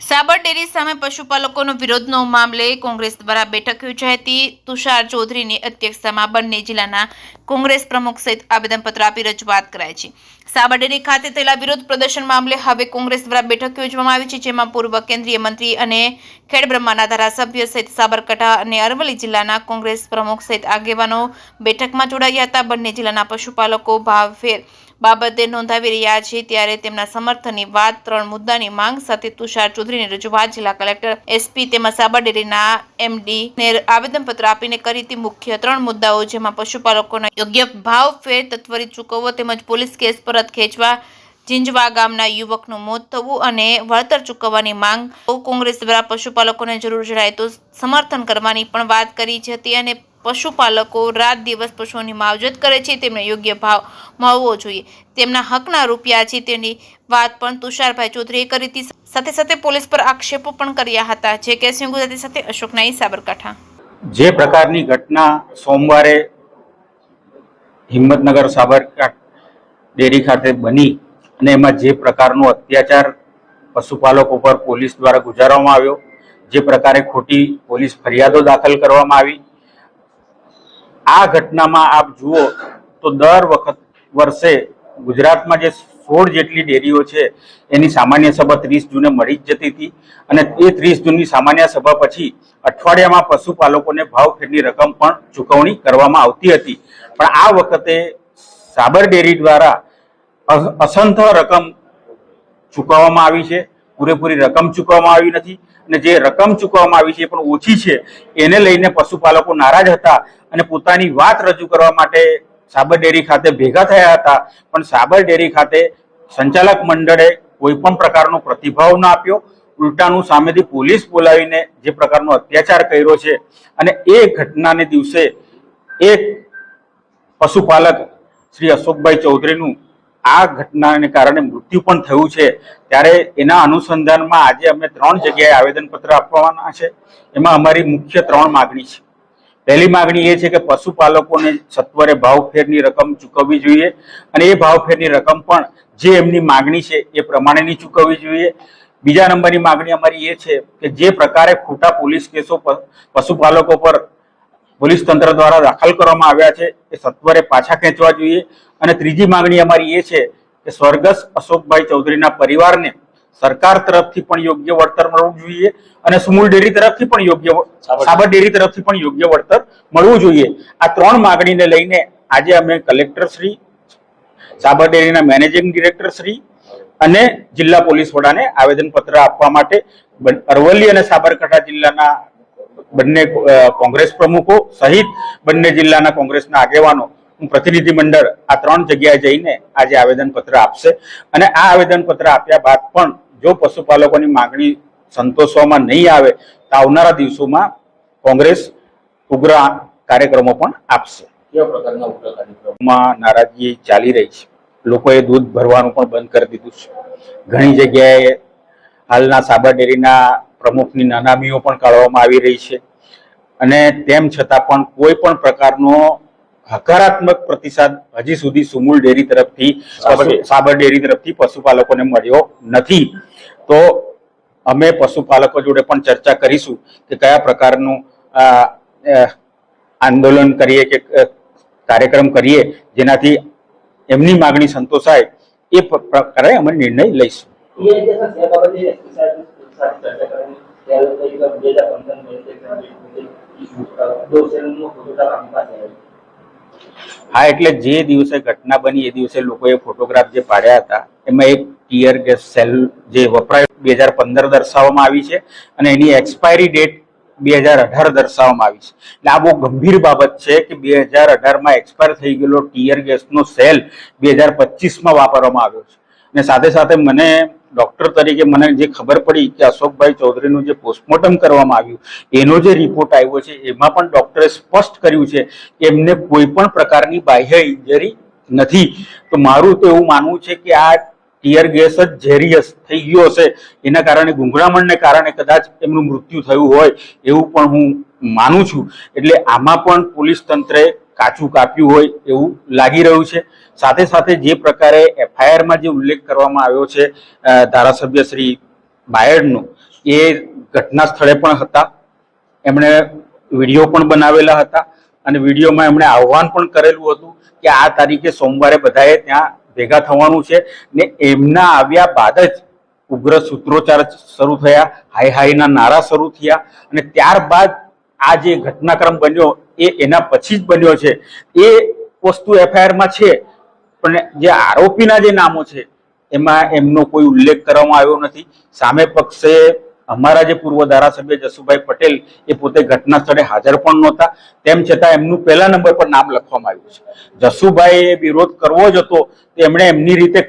સાબર dairy સામે પશુપાલકોનો વિરોધનો મામલે કોંગ્રેસ દ્વારા બેઠક યોજાઈ હતી। તુષાર ચૌધરીની અધ્યક્ષતામાં બંને જિલ્લાના કોંગ્રેસ પ્રમુખ સહિત આવેદનપત્ર આપી રજૂઆત કરાઈ છે। સાબર ડેરી ખાતે થયેલા વિરોધ પ્રદર્શન મામલે હવે કોંગ્રેસ દ્વારા બેઠક યોજવામાં આવી છે, જેમાં પૂર્વ કેન્દ્રીય મંત્રી અને ખેડબ્રહ્માના ધારાસભ્ય સહિત સાબરકાંઠા અને અરવલ્લી જિલ્લાના કોંગ્રેસ પ્રમુખ સહિત આગેવાનો બેઠકમાં જોડાયા હતા। બંને જિલ્લાના પશુપાલકો ભાવફેર બાબતે નોંધાવી રહ્યા છે, ત્યારે તેમના સમર્થનની વાત 3 મુદ્દાની માંગ સાથે તુષાર ચૌધરીની રજૂઆત જિલ્લા કલેક્ટર એસપી તેમજ સાબર ડેરીના એમડી ને આવેદનપત્ર આપીને કરી હતી। મુખ્ય 3 મુદ્દાઓ, જેમાં પશુપાલકોના યોગ્ય ભાવ ફેર ત્વરિત ચૂકવવો તેમજ પોલીસ કેસ પરત ખેંચવા, ઝીંઝવા ગામના યુવકનું મોત થવું અને વળતર ચૂકવવાની માંગ। કોંગ્રેસ દ્વારા પશુપાલકોને જરૂર જણાય તો સમર્થન કરવાની પણ વાત કરી હતી અને પશુપાલકો રાત દિવસ પશુઓની માવજત કરે છે, તેમને યોગ્ય ભાવ મળવો જોઈએ, તેમના હકના રૂપિયા છે તેની વાત પણ તુષારભાઈ ચૌધરીએ કરી હતી। સાથે સાથે પોલીસ પર આક્ષેપો પણ કર્યા હતા। જે કે ગુજરાતી સાથે અશોક નાઈ, સાબરકાંઠા। જે પ્રકારની ઘટના સોમવારે હિંમતનગર સાબરકાંઠા ડેરી ખાતે બની અને એમાં જે પ્રકારનો અત્યાચાર પશુપાલકો પર પોલીસ દ્વારા ગુજારવામાં આવ્યો, જે પ્રકારે ખોટી પોલીસ ફરિયાદો દાખલ કરવામાં આવી, આ ઘટનામાં આપ જુઓ તો દર વર્ષે ગુજરાતમાં જે 16 જેટલી ડેરીઓ છે એની સામાન્ય સભા 30 જૂને મળી જ જતી હતી અને એ 30 જૂનની સામાન્ય સભા પછી અઠવાડિયામાં પશુપાલકોને ભાવફેરની રકમ પણ ચૂકવણી કરવામાં આવતી હતી। પણ આ વખતે સાબર ડેરી દ્વારા અસંખ્ય રકમ ચૂકવવામાં આવી છે, પૂરેપૂરી રકમ ચૂકવવામાં આવી નથી અને જે રકમ ચૂકવવામાં આવી છે એ પણ ઓછી છે। એને લઈને પશુપાલકો નારાજ હતા અને પોતાની વાત રજૂ કરવા માટે સાબર ડેરી ખાતે ભેગા થયા હતા, પણ સાબર ડેરી ખાતે સંચાલક મંડળે કોઈ પણ પ્રકારનો પ્રતિભાવ ન આપ્યો, ઉલટાનું સામેથી પોલીસ બોલાવીને જે પ્રકારનો અત્યાચાર કર્યો છે અને એ ઘટનાને દિવસે એક પશુપાલક શ્રી અશોકભાઈ ચૌધરીનું આ ઘટનાને કારણે મૃત્યુ પણ થયું છે। ત્યારે એના અનુસંધાનમાં આજે અમે 3 જગ્યાએ આવેદનપત્ર આપવાના છે। એમાં અમારી મુખ્ય 3 માગણી છે। પહેલી માગણી એ છે કે પશુપાલકોને સત્વરે ભાવફેરની રકમ ચૂકવવી જોઈએ અને એ ભાવફેરની રકમ પણ જે એમની માગણી છે એ પ્રમાણેની ચૂકવવી જોઈએ। બીજા નંબરની માગણી અમારી એ છે કે જે પ્રકારે ખોટા પોલીસ કેસો પશુપાલકો પર પોલીસ તંત્ર દ્વારા દાખલ કરવામાં આવ્યા છે એ સત્વરે પાછા ખેંચવા જોઈએ। અને ત્રીજી માગણી અમારી એ છે કે સ્વર્ગસ્થ અશોકભાઈ ચૌધરીના પરિવારને સરકાર તરફથી પણ યોગ્ય વળતર મળવું જોઈએ અને સુમૂલ ડેરી તરફથી પણ સાબર ડેરી તરફથી પણ યોગ્ય વળતર મળવું જોઈએ। આ 3 માગણીને લઈને આજે અમે કલેક્ટર શ્રી, સાબર ડેરીના મેનેજિંગ ડિરેક્ટર શ્રી અને જિલ્લા પોલીસ વડાને આવેદનપત્ર આપવા માટે અરવલ્લી અને સાબરકાંઠા જિલ્લાના બંને કોંગ્રેસ પ્રમુખો સહિત બંને જિલ્લાના કોંગ્રેસના આગેવાનો પ્રતિનિધિ મંડળ આ 3 જગ્યાએ જઈને આજે આવેદનપત્ર આપશે અને આ આવેદનપત્ર આપ્યા બાદ પણ જો પશુપાલકોની માંગણી સંતોષવામાં નહીં આવે તો આવનારા દિવસોમાં કોંગ્રેસ ઉગ્ર કાર્યક્રમો પણ આપશે। કેવા પ્રકારના ઉગ્ર કાર્યક્રમોમાં નારાજગી ચાલી રહી છે, લોકોએ દૂધ ભરવાનું પણ બંધ કરી દીધું છે। ઘણી જગ્યાએ હાલના સાબર ડેરીના પ્રમુખની નાનામીઓ પણ કાઢવામાં આવી રહી છે અને તેમ છતાં પણ કોઈ પણ પ્રકારનો હકારાત્મક પ્રતિસાદ હજી સુધી સુમૂલ ડેરી તરફથી સાબર ડેરી તરફથી પશુપાલકોને મળ્યો નથી। તો અમે પશુપાલકો જોડે પણ ચર્ચા કરીશું કે કયા પ્રકારનું આંદોલન કરીએ કે કાર્યક્રમ કરીએ જેનાથી એમની માગણી સંતોષાય, એ પ્રકારે અમે નિર્ણય લઈશું। હા, એટલે જે દિવસે ઘટના બની એ દિવસે લોકોએ ફોટોગ્રાફ જે પાડ્યા હતા એમાં એક ટીયર ગેસ સેલ જે વપરાય 2015 દર્શાવવામાં આવી છે અને એની એક્સપાયરી ડેટ 2018 દર્શાવવામાં આવી છે। એટલે આ બહુ ગંભીર બાબત છે કે 2018માં એક્સપાયર થઈ ગયેલો ટીયર ગેસનો સેલ 2025માં વાપરવામાં આવ્યો છે। અને સાથે સાથે મને ડોક્ટર તરીકે મને જે ખબર પડી કે અશોકભાઈ ચૌધરીનું જે પોસ્ટમોર્ટમ કરવામાં આવ્યું એનો જે રિપોર્ટ આવ્યો છે એમાં પણ ડોક્ટરે સ્પષ્ટ કર્યું છે કે એમને કોઈ પણ પ્રકારની બાહ્ય ઇન્જરી નથી। તો મારું તો એવું માનવું છે કે આ ટીયર ગેસ જ ઝેરિયસ થઈ ગયો હશે, એના કારણે ગુંગળામણને કારણે કદાચ એમનું મૃત્યુ થયું હોય એવું પણ હું માનું છું। એટલે આમાં પણ પોલીસ તંત્રે કાચું કાપ્યું હોય એવું લાગી રહ્યું છે। સાથે સાથે જે પ્રકારે એફઆઈઆરમાં જે ઉલ્લેખ કરવામાં આવ્યો છે ધારાસભ્ય શ્રી બાયડનો, એ ઘટના સ્થળે પણ હતા, એમણે વિડીયો પણ બનાવેલા હતા અને વિડીયોમાં એમણે આહ્વાન પણ કરેલું હતું કે આ તારીખે સોમવારે બધાએ ત્યાં ભેગા થવાનું છે ને એમના આવ્યા બાદ જ ઉગ્ર સૂત્રોચ્ચાર શરૂ થયા, હાય હાયના નારા શરૂ થયા અને ત્યારબાદ આ જે ઘટનાક્રમ બન્યો એ એના પછી જ બન્યો છે. એ વસ્તુ એફઆઈઆરમાં છે, પણ જે આરોપીના જે નામો છે એમાં એમનો કોઈ ઉલ્લેખ કરવામાં આવ્યો નથી. સામે પક્ષે અમારા જે પૂર્વ ધારાસભ્ય જસુભાઈ પટેલ એ પોતે ઘટના સ્થળે હાજર પણ નહોતા, તેમ છતાં એમનું પહેલા નંબર પર નામ લખવામાં આવ્યું છે. જસુભાઈએ વિરોધ કરવો જ હતો તો એમણે એમની રીતે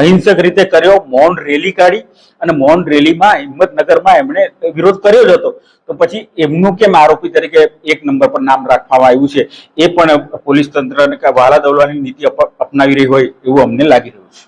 અહિંસક રીતે કર્યો, મૌન રેલી કાઢી અને મૌન રેલીમાં હિંમતનગરમાં એમણે વિરોધ કર્યો જ હતો. તો પછી એમનું કેમ આરોપી તરીકે એક નંબર પર નામ રાખવામાં આવ્યું છે? એ પણ પોલીસ તંત્ર વાલા દવલાની નીતિ અપનાવી રહી હોય એવું અમને લાગી રહ્યું છે.